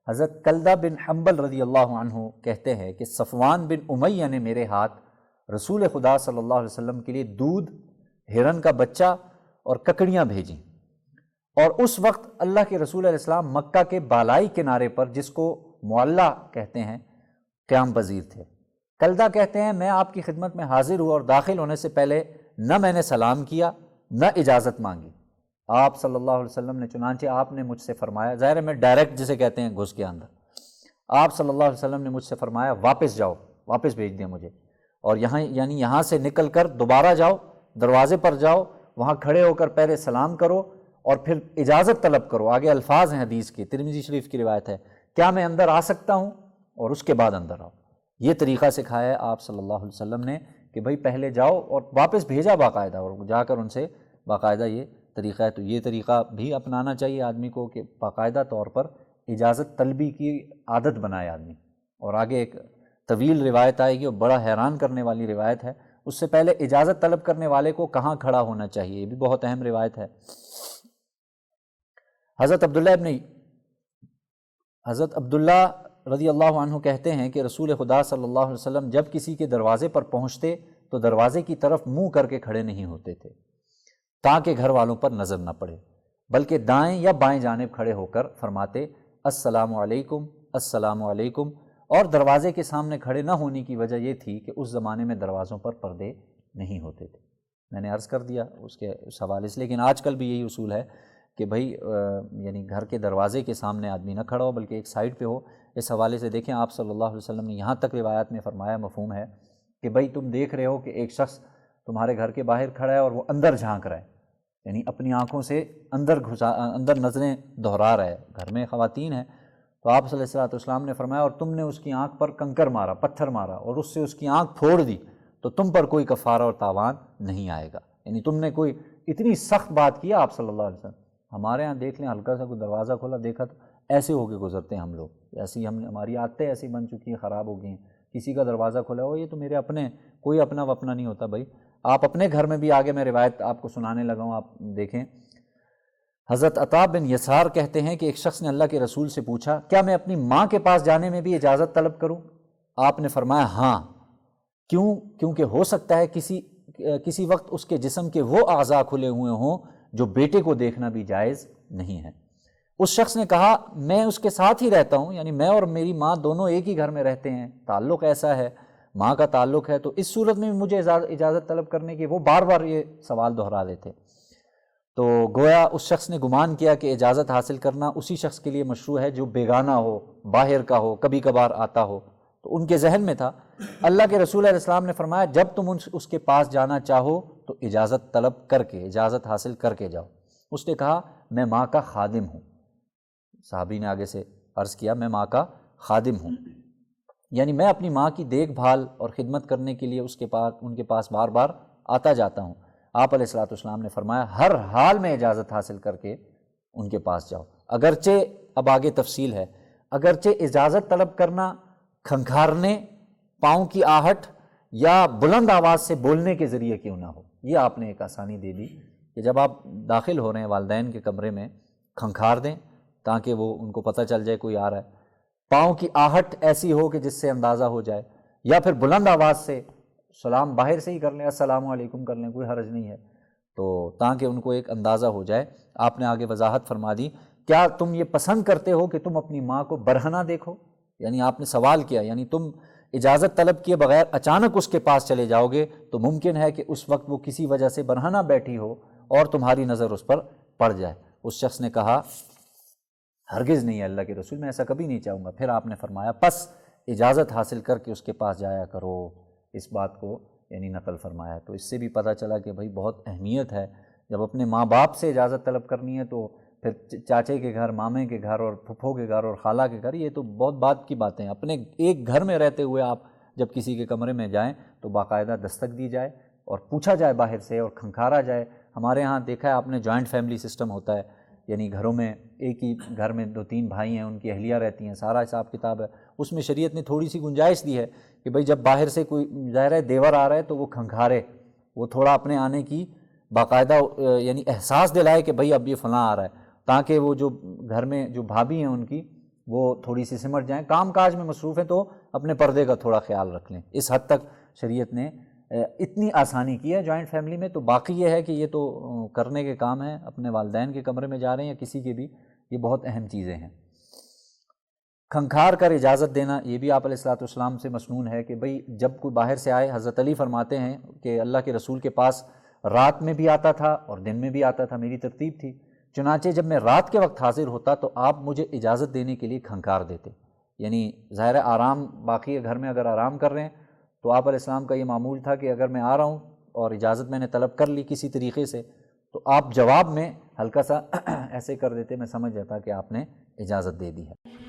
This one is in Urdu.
حضرت کلدہ بن حنبل رضی اللہ عنہ کہتے ہیں کہ صفوان بن امیہ نے میرے ہاتھ رسول خدا صلی اللہ علیہ وسلم کے لیے دودھ، ہرن کا بچہ اور ککڑیاں بھیجیں، اور اس وقت اللہ کے رسول علیہ السلام مکہ کے بالائی کنارے پر، جس کو معلیٰ کہتے ہیں، قیام پذیر تھے۔ کلدہ کہتے ہیں میں آپ کی خدمت میں حاضر ہوا اور داخل ہونے سے پہلے نہ میں نے سلام کیا نہ اجازت مانگی۔ آپ صلی اللہ علیہ وسلم نے چنانچہ آپ نے مجھ سے فرمایا، ظاہر ہے میں ڈائریکٹ جسے کہتے ہیں گھس کے اندر، آپ صلی اللہ علیہ وسلم نے مجھ سے فرمایا واپس جاؤ، واپس بھیج دیں مجھے، اور یہاں سے نکل کر دوبارہ جاؤ، دروازے پر جاؤ، وہاں کھڑے ہو کر پہلے سلام کرو اور پھر اجازت طلب کرو۔ آگے الفاظ ہیں حدیث کے، ترمذی شریف کی روایت ہے، کیا میں اندر آ سکتا ہوں، اور اس کے بعد اندر آؤ۔ یہ طریقہ سکھایا ہے آپ صلی اللہ علیہ وسلم نے کہ بھائی پہلے جاؤ، اور واپس بھیجا باقاعدہ، اور جا کر ان سے باقاعدہ یہ طریقہ ہے۔ تو یہ طریقہ بھی اپنانا چاہیے آدمی کو کہ باقاعدہ طور پر اجازت طلبی کی عادت بنائے آدمی۔ اور آگے ایک طویل روایت آئے گی اور بڑا حیران کرنے والی روایت ہے، اس سے پہلے اجازت طلب کرنے والے کو کہاں کھڑا ہونا چاہیے، یہ بھی بہت اہم روایت ہے۔ حضرت عبداللہ رضی اللہ عنہ کہتے ہیں کہ رسول خدا صلی اللہ علیہ وسلم جب کسی کے دروازے پر پہنچتے تو دروازے کی طرف منہ کر کے کھڑے نہیں ہوتے تھے تاکہ گھر والوں پر نظر نہ پڑے، بلکہ دائیں یا بائیں جانب کھڑے ہو کر فرماتے السلام علیکم السلام علیکم۔ اور دروازے کے سامنے کھڑے نہ ہونے کی وجہ یہ تھی کہ اس زمانے میں دروازوں پر پردے نہیں ہوتے تھے، میں نے عرض کر دیا اس حوالے سے۔ لیکن آج کل بھی یہی اصول ہے کہ بھائی یعنی گھر کے دروازے کے سامنے آدمی نہ کھڑا ہو بلکہ ایک سائڈ پہ ہو۔ اس حوالے سے دیکھیں آپ صلی اللہ علیہ وسلم نے یہاں تک روایات میں فرمایا، مفہوم ہے کہ بھائی تم دیکھ رہے ہو کہ ایک شخص تمہارے گھر کے باہر کھڑا ہے اور وہ اندر جھانک رہا ہے، یعنی اپنی آنکھوں سے اندر نظریں دہرا رہا ہے، گھر میں خواتین ہیں، تو آپ صلی اللہ علیہ وسلم نے فرمایا اور تم نے اس کی آنکھ پر کنکر مارا، پتھر مارا اور اس سے اس کی آنکھ پھوڑ دی تو تم پر کوئی کفارہ اور تاوان نہیں آئے گا۔ یعنی تم نے کوئی اتنی سخت بات کی آپ صلی اللہ علیہ وسلم۔ ہمارے ہاں دیکھ لیں ہلکا سا کوئی دروازہ کھولا دیکھا تو ایسے ہو کے گزرتے ہیں ہم لوگ، ایسی ہماری عادتیں ایسی بن چکی ہیں، خراب ہو گئی ہیں۔ کسی کا دروازہ کھولا ہو یہ تو میرے اپنے، کوئی اپنا وپنا نہیں ہوتا بھائی۔ آپ اپنے گھر میں بھی، آگے میں روایت آپ کو سنانے لگا ہوں، آپ دیکھیں۔ حضرت عطا بن یسار کہتے ہیں کہ ایک شخص نے اللہ کے رسول سے پوچھا کیا میں اپنی ماں کے پاس جانے میں بھی اجازت طلب کروں؟ آپ نے فرمایا ہاں، کیونکہ ہو سکتا ہے کسی وقت اس کے جسم کے وہ اعضاء کھلے ہوئے ہوں جو بیٹے کو دیکھنا بھی جائز نہیں ہے۔ اس شخص نے کہا میں اس کے ساتھ ہی رہتا ہوں، یعنی میں اور میری ماں دونوں ایک ہی گھر میں رہتے ہیں، تعلق ایسا ہے، ماں کا تعلق ہے، تو اس صورت میں مجھے اجازت طلب کرنے کی، وہ بار بار یہ سوال دہرا دیتے۔ تو گویا اس شخص نے گمان کیا کہ اجازت حاصل کرنا اسی شخص کے لیے مشروع ہے جو بیگانہ ہو، باہر کا ہو، کبھی کبھار آتا ہو۔ تو ان کے ذہن میں تھا۔ اللہ کے رسول علیہ السلام نے فرمایا جب تم اس کے پاس جانا چاہو تو اجازت طلب کر کے، اجازت حاصل کر کے جاؤ۔ اس نے کہا میں ماں کا خادم ہوں۔ صحابی نے آگے سے عرض کیا میں ماں کا خادم ہوں، یعنی میں اپنی ماں کی دیکھ بھال اور خدمت کرنے کے لیے ان کے پاس بار بار آتا جاتا ہوں۔ آپ علیہ الصلوۃ والسلام نے فرمایا ہر حال میں اجازت حاصل کر کے ان کے پاس جاؤ، اگرچہ اب آگے تفصیل ہے، اگرچہ اجازت طلب کرنا کھنکھارنے، پاؤں کی آہٹ یا بلند آواز سے بولنے کے ذریعے کیوں نہ ہو۔ یہ آپ نے ایک آسانی دے دی کہ جب آپ داخل ہو رہے ہیں والدین کے کمرے میں کھنکھار دیں تاکہ وہ ان کو پتہ چل جائے کوئی آ رہا ہے، پاؤں کی آہٹ ایسی ہو کہ جس سے اندازہ ہو جائے، یا پھر بلند آواز سے سلام باہر سے ہی کر لیں، السلام علیکم کر لیں، کوئی حرج نہیں ہے، تو تاکہ ان کو ایک اندازہ ہو جائے۔ آپ نے آگے وضاحت فرما دی کیا تم یہ پسند کرتے ہو کہ تم اپنی ماں کو برہنہ دیکھو؟ یعنی آپ نے سوال کیا، یعنی تم اجازت طلب کیے بغیر اچانک اس کے پاس چلے جاؤ گے تو ممکن ہے کہ اس وقت وہ کسی وجہ سے برہنہ بیٹھی ہو اور تمہاری نظر اس پر پڑ جائے۔ اس شخص نے کہا ہرگز نہیں اللہ کے رسول، میں ایسا کبھی نہیں چاہوں گا۔ پھر آپ نے فرمایا پس اجازت حاصل کر کے اس کے پاس جایا کرو، اس بات کو یعنی نقل فرمایا۔ تو اس سے بھی پتہ چلا کہ بھائی بہت اہمیت ہے، جب اپنے ماں باپ سے اجازت طلب کرنی ہے تو پھر چاچے کے گھر، مامے کے گھر اور پھپھو کے گھر اور خالہ کے گھر، یہ تو بہت بات کی باتیں ہیں۔ اپنے ایک گھر میں رہتے ہوئے آپ جب کسی کے کمرے میں جائیں تو باقاعدہ دستک دی جائے اور پوچھا جائے باہر سے اور کھنکھارا جائے۔ ہمارے ہاں دیکھا ہے آپ نے جوائنٹ فیملی سسٹم ہوتا ہے، یعنی گھروں میں ایک ہی گھر میں 2-3 بھائی ہیں، ان کی اہلیہ رہتی ہیں، سارا حساب کتاب ہے۔ اس میں شریعت نے تھوڑی سی گنجائش دی ہے کہ بھئی جب باہر سے کوئی ظاہر ہے دیور آ رہا ہے تو وہ کھنکھارے، وہ تھوڑا اپنے آنے کی باقاعدہ یعنی احساس دلائے کہ بھئی اب یہ فلاں آ رہا ہے، تاکہ وہ جو گھر میں جو بھابھی ہیں ان کی وہ تھوڑی سی سمٹ جائیں، کام کاج میں مصروف ہیں تو اپنے پردے کا تھوڑا خیال رکھ لیں۔ اس حد تک شریعت نے اتنی آسانی کی ہے جوائنٹ فیملی میں۔ تو باقی یہ ہے کہ یہ تو کرنے کے کام ہیں، اپنے والدین کے کمرے میں جا رہے ہیں یا کسی کے بھی، یہ بہت اہم چیزیں ہیں۔ کھنکھار کر اجازت دینا، یہ بھی آپ علیہ الصلوۃ والسلام سے مسنون ہے کہ بھئی جب کوئی باہر سے آئے، حضرت علی فرماتے ہیں کہ اللہ کے رسول کے پاس رات میں بھی آتا تھا اور دن میں بھی آتا تھا، میری ترتیب تھی، چنانچہ جب میں رات کے وقت حاضر ہوتا تو آپ مجھے اجازت دینے کے لیے کھنکار دیتے، یعنی ظاہر آرام باقی ہے، گھر میں اگر آرام کر رہے ہیں تو آپ علیہ السلام کا یہ معمول تھا کہ اگر میں آ رہا ہوں اور اجازت میں نے طلب کر لی کسی طریقے سے تو آپ جواب میں ہلکا سا ایسے کر دیتے، میں سمجھ جاتا کہ آپ نے اجازت دے دی ہے۔